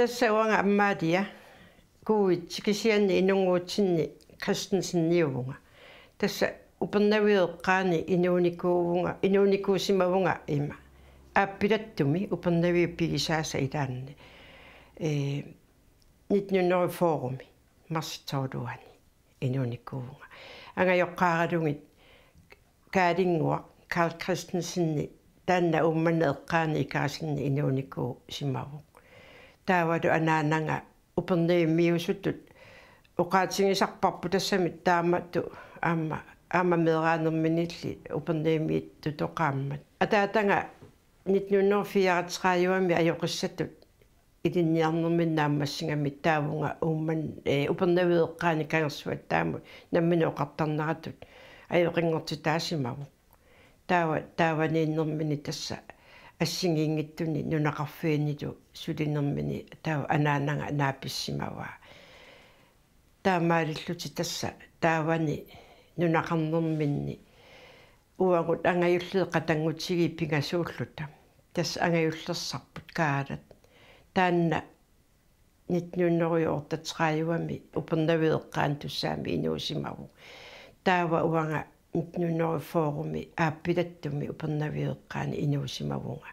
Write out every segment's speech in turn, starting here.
тассауанга аммаатия куит кисианни инунгуутсинни Christensen-niuvunga тасса упернавиеққаани инууникуусимавунга има ааппилаттуми упернавиу пигисааса илаанни 1904 марситсоолуани инууникуувунга ангайоққааралугит каалингуа Carl Christensenни таанна умманеэққаани икаасинни инууникуу симаву таавалу анаананга упернавимиусутут оqaатингисарпарпу тассамит тааматту аама мераанерминилли упернавимиит тутоқааммат атаатанга 1934 аёқиссатут илинниарнерминнааммассигамит таавунга уумман упернавиеққаани кангерсуат тааму наммину оқартарнаратут аёқингорти таасимаву тааванииннэрмини тасса ассигиингиттуни нунақарфиинилу сулиннэрмини таава анаанага нааписсимаваа таамаалиллути тасса таавани нунақарнэрминни уагут ангаюллеэқа тангутсиги пингасууллута тасса ангаюллерсарпут каалат таанна 1938 упернавиеққаан туссаами инуусимаву таава уанга 1904 ааппилаттуми упернавиеққаани инуусимавунга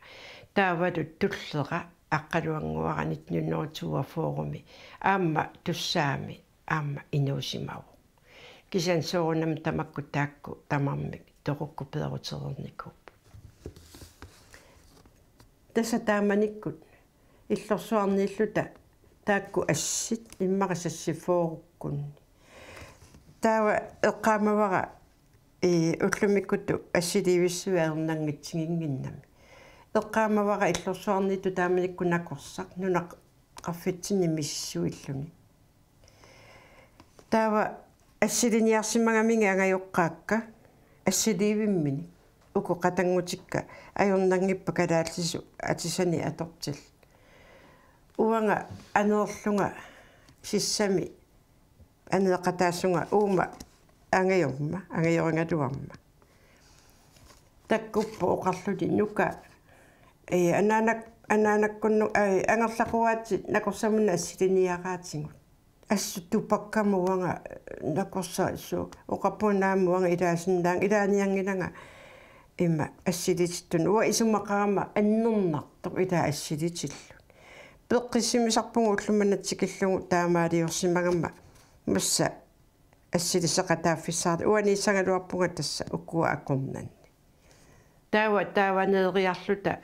таавалу туллера аққалуангуара 1924 аама туссаами аама инуусимаву кисан соорунам тамакку таакку тамармик тоқукку пеерутерерникуп тасса тааманиккут иллорсуарнииллута таакку ассит иммақасассифооруккунни таава эққаамавара уллумиккуту ассиливиссуаернангитсигингиннами эққаамавара иллорсуарниту тааманикку накорсақ нунақ qaffitsinni missуиллуни таава ассилиниарсимагаminga ангайоққаакка ассиливиммини уку қатангутикка ajornangippa kalaallису атисани атортил уанга анеерлунга сиссами анеқатаассунга уума ангайорнгалуарма таккуппо оқарлути нука анаанаккунну ангерлақуаатит накорсамуна ассилиниараатингут ассуттупаккамуанга накорсаасу оқаппунаамуанга илаасиннаан илааниангиланга имма ассилититтун уа исумақарама аннернартоқ илаа ассилитиллу пеққиссимисарпугу уллуманатсикиллугу таамаалиорсимагамма масса ассилисеқатааффиссаарли уанисангалуарпунга тасса уккуа аккорнанни тааванеериарлута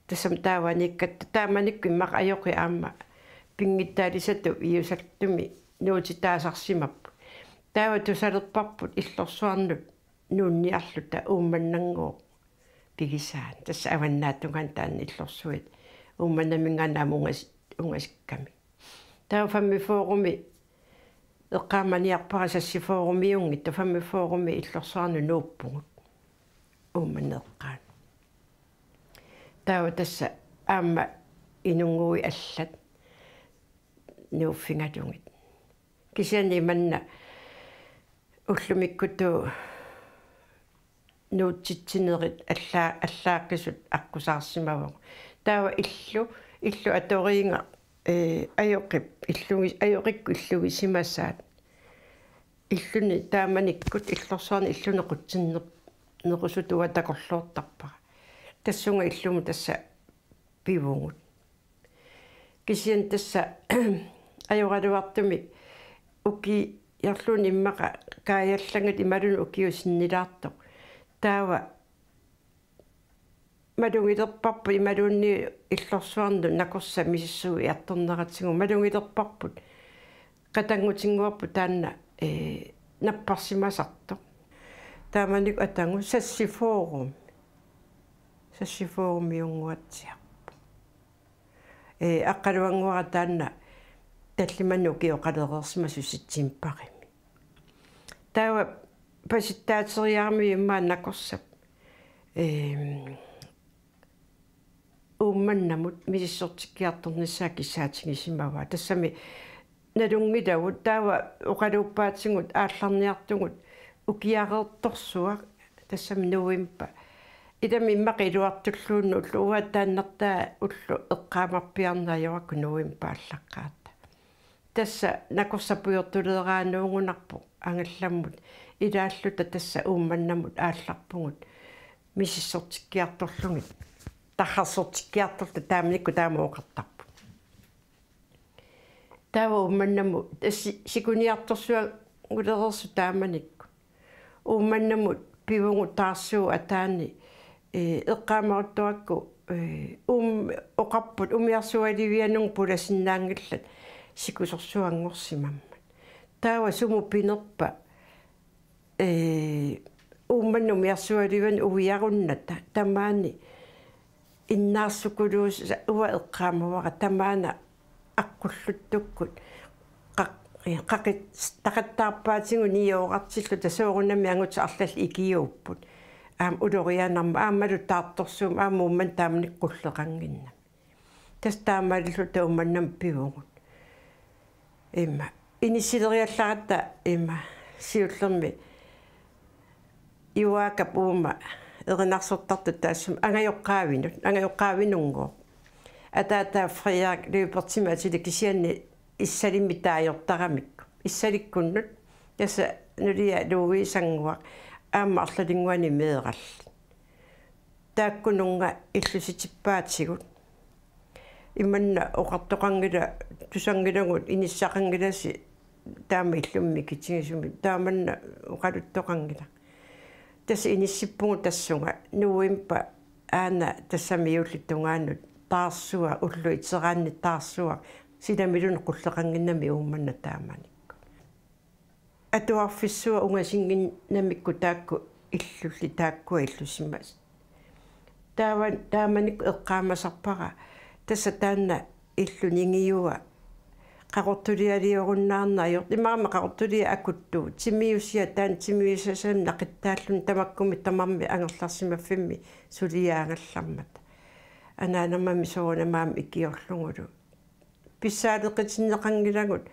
тассам тааваниккатта тааманикку иммақ аёқи аама пингиттаалисату иусаттуми нуутитаасарсимаппу таава тусалерпарпут иллорсуарнут нуунниарлута уумманнангоо пигисаан тасса аваннаатуган таан иллорсуит уумманаминганаам унгасикками таава фаммифооруми эққааманиарпара сассифоорумиунгит тафаммифооруми иллорсуарну нууппугут уумманеэққаан таава тасса аама инунгуи аллат нууффингалугит кисиани манна уллумиккуту нуутситсинерит аллааққисут аққусаарсимавагу таава иллу аториинга аёқип аёқикку иллугисимасаат иллуни тааманиккут иллорсуарни иллунеқутсиннерусутуа такорлуортарпара тассунга иллуму тасса пивугут кисиан тасса аёралуартуми уки ярлуни иммақа кааяллангат ималуну укиусиннилаартоқ таава малунгилерпарпу ималуунни иллорсуарну накорса миссуи атторнератсигу малунгилерпарпут қатангутингуарпу таанна наппарсимасарто тааманик атангу сассифоорумиунгуатсиарпу аққалуангуара таанна таллиманну киоқалерерсимасу ситсимпарими таава паситтаатериарми иммаа накорсап уумманнамут мисиссортиккиарторнissaа кисаатингисимава тассами налунгилавут таава оқалууппаатсигут аалларниартугут укиареерторсуа тассами нуимпа idami maqiluartulluunnu ulluataannartaa ullu eqqaamarpiarnaajorакку нуим пааллаққаата тасса накорсапуйортулеерааnuungunarpu ангалламмут илааллута тасса уумманнамут аалларпугут мисиссортиккиарторлугит тархарсортиккиарторта тааманикку таамаоқартарпу таава уумманнаму сикуниарторсуа гулерерсу тааманикку уумманнамут пивугу таарсуу атаани эққаамаруттуакку оқарпут умиарсуаливианун пуласиннаангиллат сикусорсуангорсимамма таава суму пинерпа уумманну умиарсуаливан увиарунната тамаани иннаарсукулуус уа эққаамавара тамаана аққуллуттуккут qaqit taqattaarpaatigu niyoorartillu tasuorunami angut arlal ikiuupput ulorianarma aammalu taartorsuum aamuumman taamanik qulleqanginna tas taamallu taummannam pivugut imma inisileriallaratta imma siullermi iuaaka puuma erinarsortartu taassum angajoqqaavinungo ataata friak liupertimaatili kisianni issалимми таajortaramikku issаlikkunnut tassa nulia luuisanguaq aamma arlalingguani meeralli taakkununga illusitippaatigut imanna oqartoqangila tusangilagut inissaqangilasi taama illummi kitigisumi taamanna oqaluttoqangila tassa inissippugu tassunga nuuimpa aana tassamiullittungaannut taarsua ullu iteraanni taarsua sidamilun qulleqanginnami uummanna taamanikku atuarfissua ungasingginnamikku taakku illulli taakkua illusimas taamanikku eqqaamasarpara tassa taanna illuningiyua qaqortulialiorunnaarnaajort imaama qaqortulia akuttu timiusia taan timiusasam naqittaallun tamakkumi tamarmi angerlarsimaffimmi suliaangallarmat anaanamami soonamaam ikiorlungulu писсаалеқитиннеқангилагут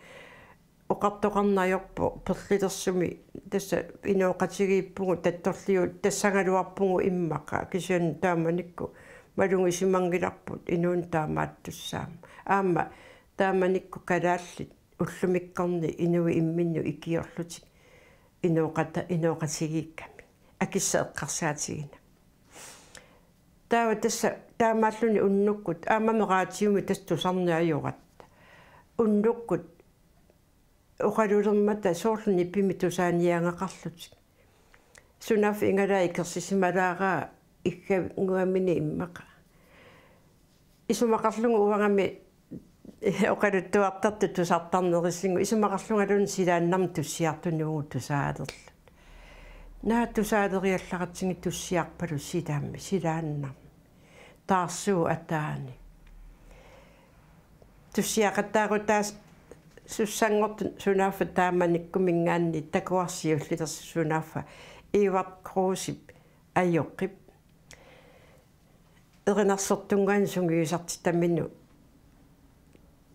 оқартоқарнаajorpu перлилерсуми тасса инооқатигииппугу татторлиу тассангалуарпугу иммақа кисиан тааманикку малунгисимангиларпут инуун таамааттуссаама аама тааманикку калааллит уллумиккорни инуи имминну икиорлутик инооқатигиикками акисса эққарсаатигина таава тасса таамааллуни уннуккут аамамераатиуми тастусарниajorат уннуккут оқалулермата соорлуни пими тусааниаангақарлутик сунаф ингалаа икерсисималаараа иггангуамини иммақа исумақарлугу уангами оқалуттуартарту тусартарнерисингу исумақарлунгалун силааннарм туссиартунуугу тусаалерла наа тусаалериалларатсиги туссиарпалу силаамми силааннар таарсуу атаани туссиақаттаагутаас суссангорту сунаффа тааманиккумингаанни такуарсиуллилерсу сунаффа иварт круусип айоққип эринарсертунгаани сунгиусартитаммину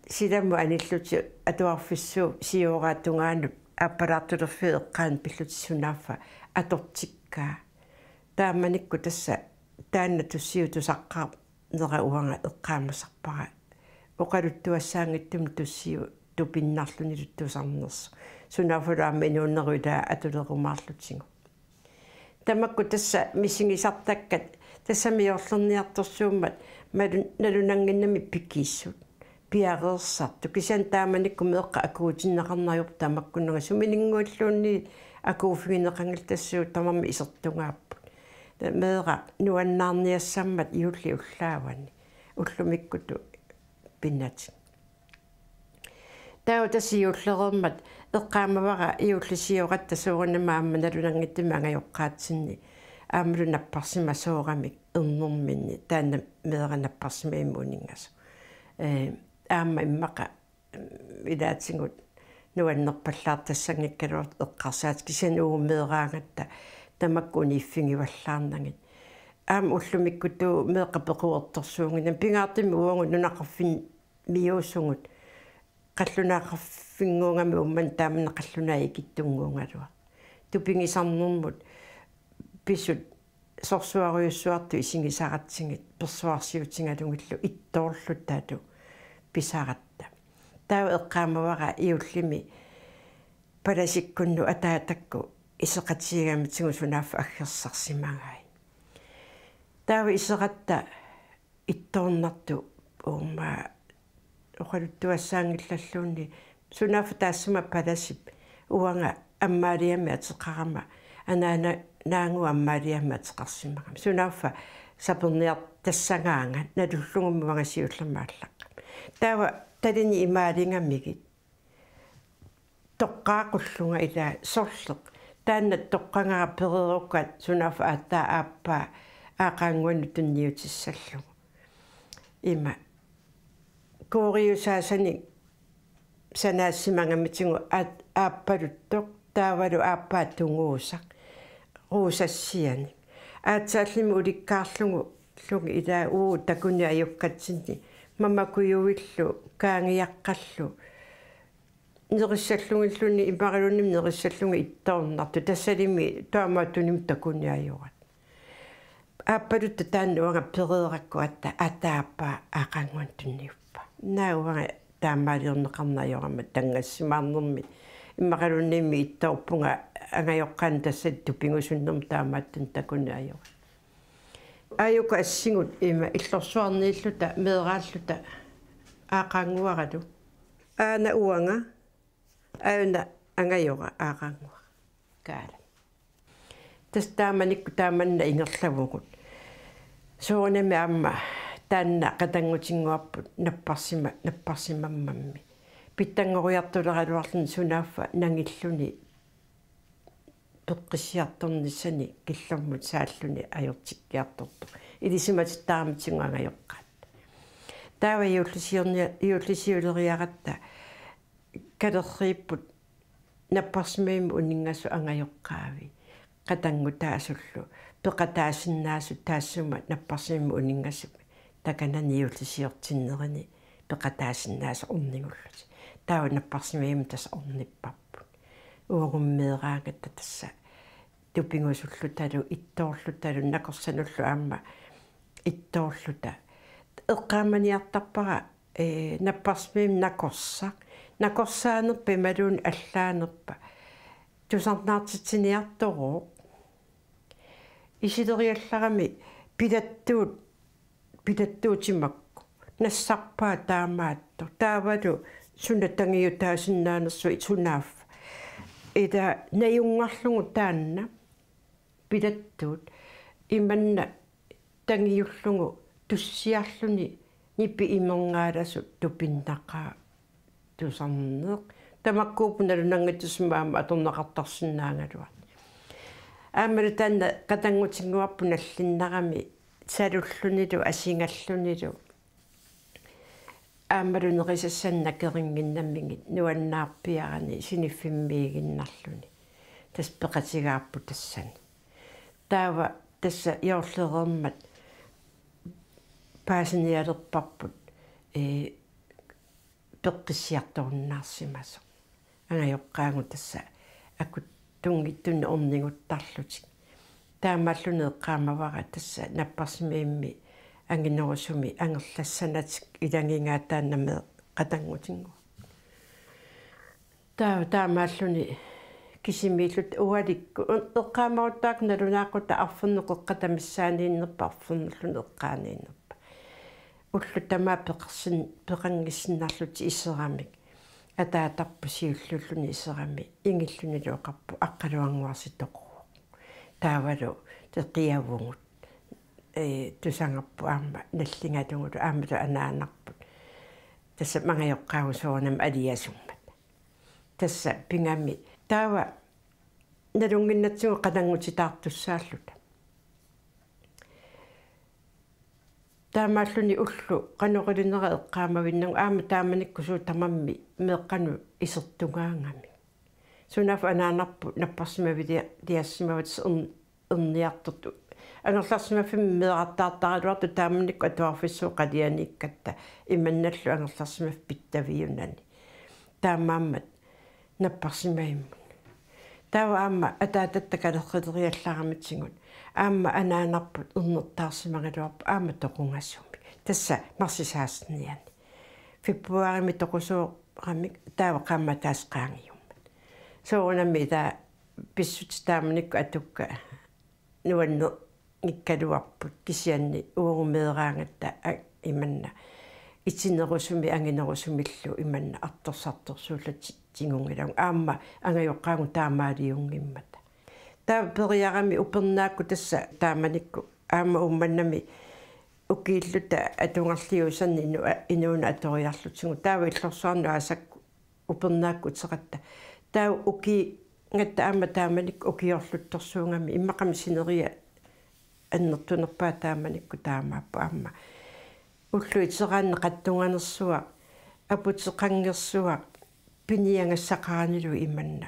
силамму аниллути атуарфиссуу сиораатунгаанут аппалаартулерфи эққаан пиллутиссунаффа атортиккаа тааманикку тасса таанна туссиу тусаққаа нера уанга эққаамасарпара оқалуттуассаангиттум туссиу тупиннарлуни туттусарнерс сунафулаама инууннеруилаа атулерумаарлутсигу тамакку тасса мисигисартаккат тассамиорлерниарторсууммат налунангиннами пикииссут пиареерсарту кисиан тааманикку меэққа акуутиннеқарнаажор тамаккуннага сумилингуаллуунни акууфигинеқангил тассуу тамарми исертунгааппут меэра нуаннаарниассаммат иулли уллаавани уллумиккуту пиннати таа тасиуллерермат эққаамавара иуллисиоратта суурнамаамма налунангиттуми ангайоққаатсинни аамалу наппарсима соорамик эрнэрминни таана меэра наппарсима иммунингасо аама иммақа илаатингут нуаннерпаллаартассангиккалуарт эққарсаат кисануу меэраангатта тамаккуни иффингиваллаарнагит аама уллумиккуту меэқа пеқуерторсуунгина пингаартими уангу нунақарфин миуусунгут қаллунаақарфингуунгами умман таамана қаллунаа икиттунгуунгалуа тупингисарнэрмут писут сорсуариуссуарту исигисаратсигит персуарсиутингалунгиллу иттоорлу таату писаратта таава эққаамавара иуллими паласиккунну атаатакку исеқатсигамитсигу сунааффа аггерсарсимагай таава исеқатта ittornartu uuma oqaluttuassaangillalluunni sunaafa taassuma palasip uanga ammaaliami ateqarama anaana naangu ammaaliami ateqarsimaqam sunaafa saperniart tassagaanga nalullungummi vangasiullermaallaqqa taava talini imaalingamigit toqqaaqulluga ila sorleq taanna toqqangara pererukkat sunaafa aattaa aappaa aaqaanguannu tunniutissallugu ima kooriusaasani sanaassimangamitigu aappaluttoq taavalu aappaa tunguusaq ruusassiani aatsaallimu ulikkaarlugu lugi ilaa takuni ajukkatsini mamakuyuillu kaangiaqqallu nerissalluнгиллуни имарилуним нерissallунги иттоорнарту тассалими таамаатуним такуни ajуrat аппалутта тааннуага перееракку атааппа аақангуан тунниуппа науага таамаалиернеқарнаajorama тангассимаарнерми иммақалунниимми иттаорпунга ангайоққан тассат тупингусуннерм таамааттун такуни ajora аюка ассигут има иллорсуарнииллута меерааллута аақаангуаралу аана уанга аuna ангайора аақаангуара каала тас тааманикку тааманна ингерлавугут соонами амма таанна qatangutinnguarput наппарсимаммамми питтангориартулералуарлун сунааффа нангиллуни пеққиссиарторнissani киллэрмут сааллуни ajortikkiartortu илисиматиттаарамитсингу ангайоққаат таава иуллисиулериаратта калеррииппут наппарсимаим унингасу ангайоққаави qatanggu taasullu peqataasinnaasu taassuma napparsiimmu uningassuk takanani ullisiortinnerini peqataasinnaasu orningullut taava napparsimiim tas ornipparput uogummeeraagatta tassa tupingusullutalu ittoorlutalu nakorsanullu aamma ittoorluta eqqaamaniartarpara napparsimiim nakorsaanerpa imaluun allaanerpa tusarnaartitsiniartoruuq isileriallarami pilattuutimakku nassarpaa taamaatto taavalu sunatangiutaasinnaanерсу sunaaffa ida najungarlugu taanna pilattuut imanna tangiullugu tussiarluni nippi imerngaalassu tupinnaqaa tusarneeq tamakkuupunalu nangatusmaama atornaqartarsinnaangaluat аамалу таанна qatangutinnguarpu наллиннарами салуллунилу асингallunilu аамалу нерисассанна керингиннаммигит нуаннаарпиарани синиффиммиигиннарлуни тас пеқатигаарпу тассани таава тасса йоорлерермат паасиниалерпарпут пеққиссиарторнаарсимасо ангайоққаангу тасса акут тунгиттунни орнингуттарлутик таамааллуни эққаамавара тасса наппарсимиимми ангинерусуми ангерлассанатик илангингаатааннаме qatangutinngu таамааллуни кисимииллут уаликку эққаамаруттаак налунааққута арфернеққатамиссаанииннерпа арфернерлуни эққаанииннерпа уллу тамаа пеқангиссиннарлути исерамик атаатарпу сиуллуллуни исерами ингиллунилуоқарпу аққалуангуарситоқуа таавалу теқиавугут тусангаппу аама наллингалугулу аамалу анаанарпут тасса мангайоққаагу соонам алиасуммат тасса пингами таава налунгиннатсугу qatangutitaartussaalluta таамааллуни уллу qanoqilunera eqqaamavиннагу аама тааманиккусуу тамамми меэққану исертугаангами сунафа анаанарпу наппарсимавили диассимаватс эрниарторту ангерларсимаффими меэқартаартаралуарту тааманикку атуарфиссуу қалианииккатта иманналлу ангерларсимаф питтавиунани таамааммат наппарсимаиммун tawa amma ataatattakalерриаллараматсигут аама анаанарпут ернертаарсимагалуарпу аама тоқунгассуми тасса марсисаасниани фебруарими тоқусуорамик таава қамма таасқаангиумма соонами таа писсутитааманикку атукка нуанне иккалуарпут кисианни уорумеераангатта иманна итинерусуми ангинерусумиллу иманна арторсарторсуулати тингунгилау аама ангайоққаагу таамаалиунгиммата таа периарами упернаакку тасса тааманикку аама умманнами укииллута атунгарлиусанни инууна аториарлутсигу таава иллорсуарну асакку упернаакку теқатта таа уки ngata aama taamanikku ukiorluttorsuungami imмақами синерия аннертунерпаа тааманикку таамааппу аама уллуитераанне қаттунганерсуа апутеқангерсуа пиниангассақаранилу иманна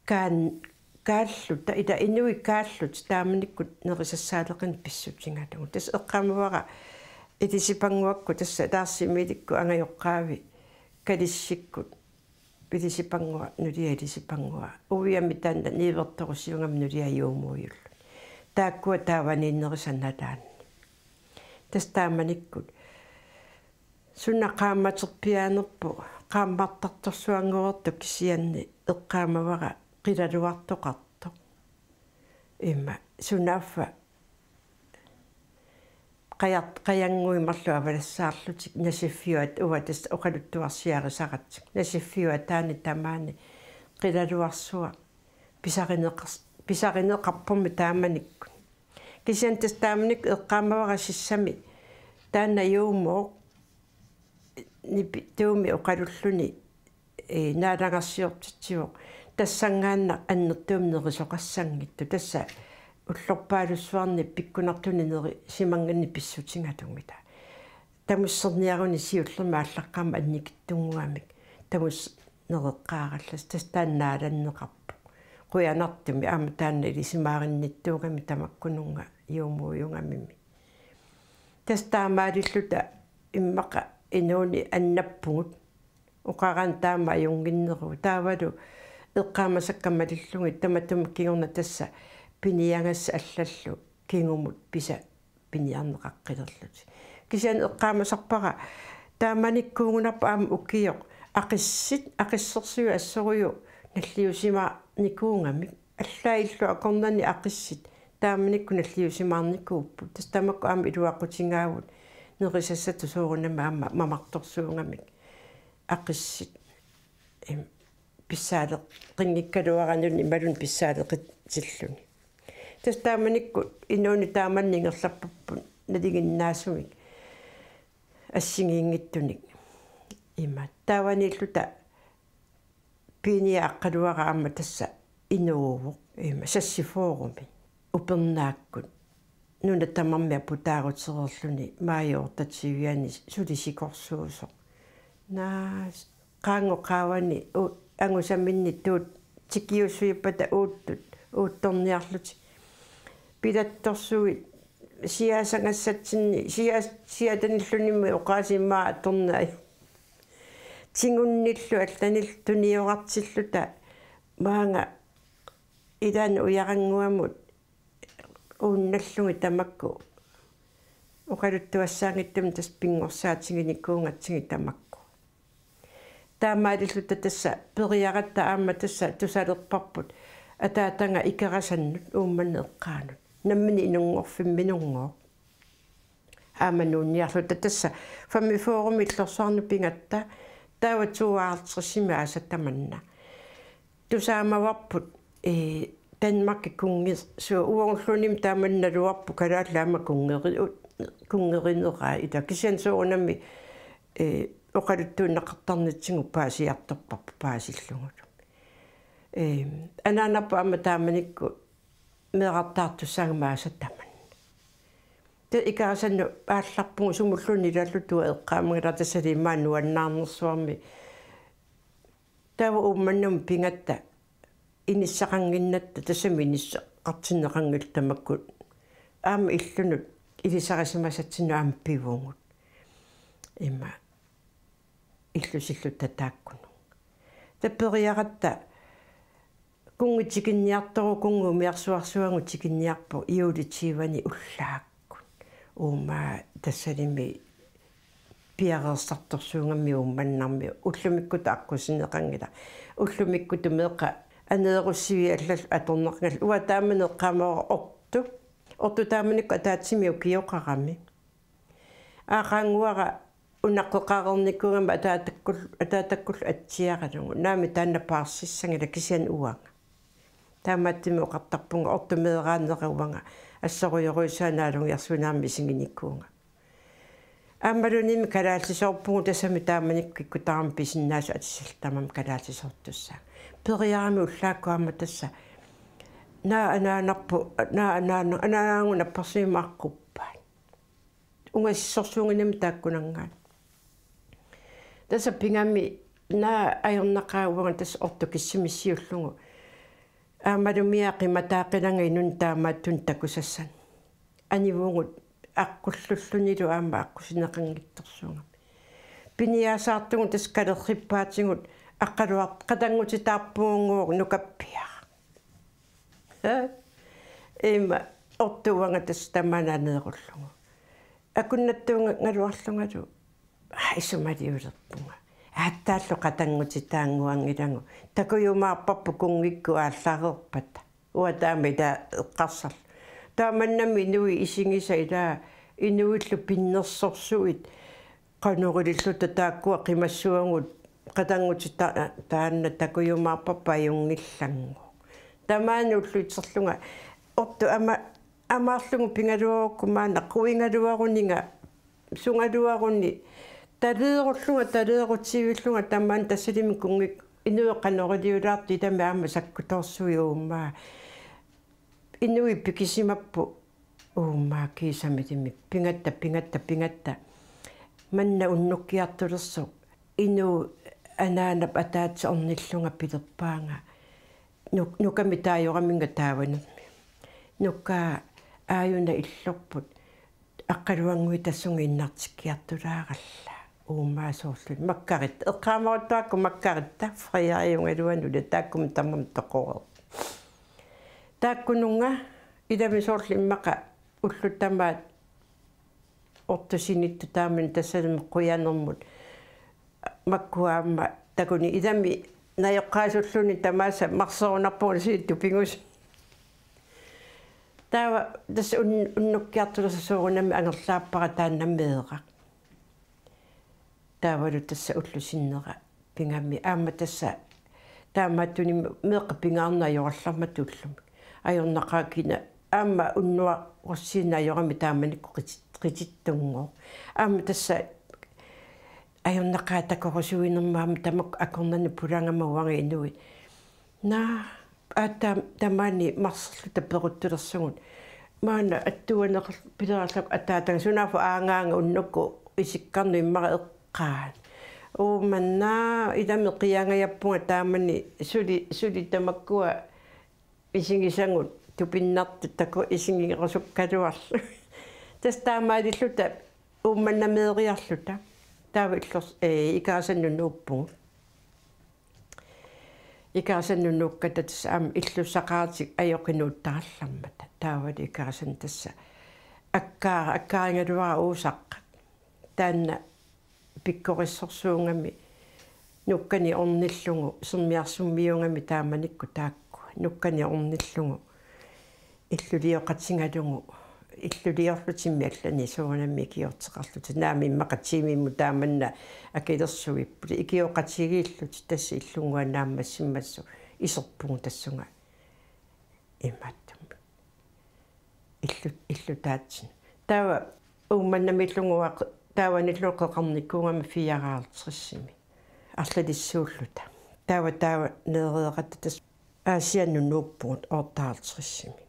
кааллу та ида инуи кааллут тааманикку нерисассаалеқин писсутингалугу тас эққамавара итисипангуакку тасса таарсимиликку ангайоққаави калиссиккут пилисипангуа нулиалисипангуа увиами таанна ниверторусиунгам нулиаюумуйуллу тааккуа тааванииннерисанналаанни тас тааманиккут суннақааматерпиаанерпу qaammartartorsuanguertu kisianni eqqaamavara qilaluartoqarto imma sunaffa qayanguimarlu avalassaarlutik nasiffiuat uvatas oqaluttuarsiarisaqatsik nasiffiuat taani tamaani qilaluarsua pisarineqarpumi taamanikku kisiantas taamanik eqqaamavara sissami taanna yuumoo nipi tuumi oqalulluni naalangarsiortitsiu tassangaanna annertuum nerisoqassangittu tassa ullorpaalussuarni pikkunartuni neri simanganni pissutingalungita tamusserniaruni siullerma аллаққарма анникиттунгуамик тамус нереққаараллас тастааннааланнеқарпу қуянартуми аама таанна илисимааринниттуугами тамаккунунга юумууюнгамими тастаамаалиллута иммақа инууни аннаппугут уқаран таама юнгиннеру таавалу эққаамасаккамалиллуги таматум кигорна тасса пиниангасса аллаллу кингумут писа пиниарнеқаққилерлут кисиан эққаамасарпара тааманиккуугунарпа аама укиоқ ақиссерсуи ассоруйу наллиусима никуунгами аллаиллу акорнани ақиссит тааманикку наллиусимаарникууппут тас тамакку аама илуаққутингаавут нерисассату соорунама аама мамарторсуунгамик ақиссит писсаале қингиккалуарануни малун писсаалеқитсиллуни тас тааманикку инууни тааманнингерларпаппут налигиннаасумик ассигиингиттуник има тааваниллута пиния аққалуара аама тасса инуувоқ има сассифооруми упернааккут нуна тамармиа путаарутсерерлуни маайоортатсивиани сулисикорсуусо на qaangoqaawani angusаминни туут тикиусуиппата уутторниарлути пилатторсуит сиасангассатсинни сиатаниллуними оqaасиммаа торнаа тингунниллу алланил туниорартиллута маанга идан уярангуамут уунналлуги тамакку оқалуттуассаангиттум тас пингорсаатингиниккуунгатсиги тамакку таамаалиллута тасса периаратта аама тасса тусалерпарпут атаатанга икерасаннут уумманне эққаанут наммини инунгорфимминунгоо аамануунниарлута тасса фаммифооруми иллорсуарну пингатта таава туаартэрсими асаттаманна тусаамаварпут Danmark kungi så uongslunnim taamannalluarpu kalaallama kungerinera ita kisian soonami oqaluttuunneqartarnitsigu paasiartorparpu paasillungut anaanarpu amma taamanikku meeqartaartussaangamaasataman te ikaasannu aallarpungu sumulluni lallutua eqqaamangala tasalimaa nuannaarnersuarmi taava ummannum pingatta инissaqanginnatta tasamiinissa qartinneqangil tamakkut aama illunut ilisarisimasatsinnu aama pivuungut imma illusillutta taakkunu tapperiaqatta кунгитикинниартору кунгумиарсуарсуангутикинниарпо иулитивани уллааккун уума тассалими пиареерсарторсуунгамми уумманнарми уллумиккута аққусинеқангила уллумиккуту меэқа анееруссиви аллал аторнеқнгал уа тааманеққамаа орту тааманикку атаатсими укиоқарами аақаангуара унаққеқарерниккугама атаатаккул атсиаранугу наами таанна паарсиссангила кисиан уанга таамааттими оқартарпунга ортумеераанеқуванга ассоруйоруисаанаалунгиарсунаарми сингиниккуунга аамалуними калаалсисоорпугу тасами тааманикку таарам писиннаасу атиссалтамам калаалсисоортуссаа периарами уллааккуама тасса анаангуна парсимааққуппаат унгассорсуунгинами тааккунангаан тасса пингами аернақаауга тасса ортукиссимиссиуллугу аамалумиаақи матаақиланга инун таамааттун такусассан анивуугут аққуллуллунилу аама аққусинеқангитторсуунгам пиниаасаартугу тас калерриппаатингут аққалуар қатангутитаарпуунгуур нукаппиа эма ортуанга тас таманаанееруллугу акуннаттуунга галуарлунгалу исумалиулерпунга ааттааллу қатангутитаангуангилангу такуйумаарпарпу кунгикку ааллаарерпата уатаамита эққарсар тааманнами инуи исингиса ила инуиллу пиннерсорсуит qanurillutta taakkua qimassuangut qatangutitta taanna takuyumаарpappa ajungillangu tamaanullu itserlunga ortu amaarlungu pingaluorukkumaana quingaluaruninga sungaluarunni taleerutsivillunga tamaan tassalimi kungik inueqanoriliulaarti tama aama sakkutorsui uummaa inui pikisimappu uummaa kiisamitimi pingatta manna unnukkiartulersu inu anaanap ataatsi ornillunga pilerpaanga nukami taajoraminga taavanammi nukka aayuna illorput aqqaluangui tassunga innartikkiartulaaralla uummaasuorlu makkarit eqqaamaruttaakku makkaritta friariungaluanula taakkum tammam toqore taakkununga ilamisoorli immaqa ulluttamaat ortusinittu taamin tassalmi quyanermut makkuaamma takuni idami najoqqaasulluni tamaasa marsorunarpugul siittu pingus taava tas unnukkiartulasa suurunami angerlaappara taannammeeqa taavalu tassa ullusinnera pingami aamma tassa taamaattuni meeqa pingaarnaajorallarmatullumi ajornaqaakina aamma unnua russiinaajorami taamanikku qitittungo aamma tassa ajornaqaatakorusuinermaama tamak akornani pulangamawangi inui tamani marserlu taperuttulersugut maana attuaneqer pilerallak ataatanga sunaafu aangaanga unnukku isikkarnu immara eqqaan uumanna idami qiangayappunga taamani suli tamakkua isingisangut tupinnartu taku isingiqersukkaluarlu tas taamaalilluta uummannameeriarluta taavillors ikaasannunuuppungu ikaasannunuukkata tas aam illussaqaatik ajoqinuuttarallarmata taavali ikaasan tassa akkaaringaluara uusaqqa taanna pikkorissorsuungami nukkani ornillungu sermiarsummiungami taamanikku taakkua nukkani ornillungu illulioqatsingalungu illuliorlutimmi allani suunammi kiorteqarluti naami immaqatiimimmu taamanna akilersugipputi ikioqatigiilluti tassi illunguanaammassimmassu iserpungu tassunga immattum illutaatsin taava uumannamillunguaq taavanilluqeqarnikkuungama fiaraartrissimi арлалиссууллута таава неерееқатта тас аасианнунууппугут оортаартрissimi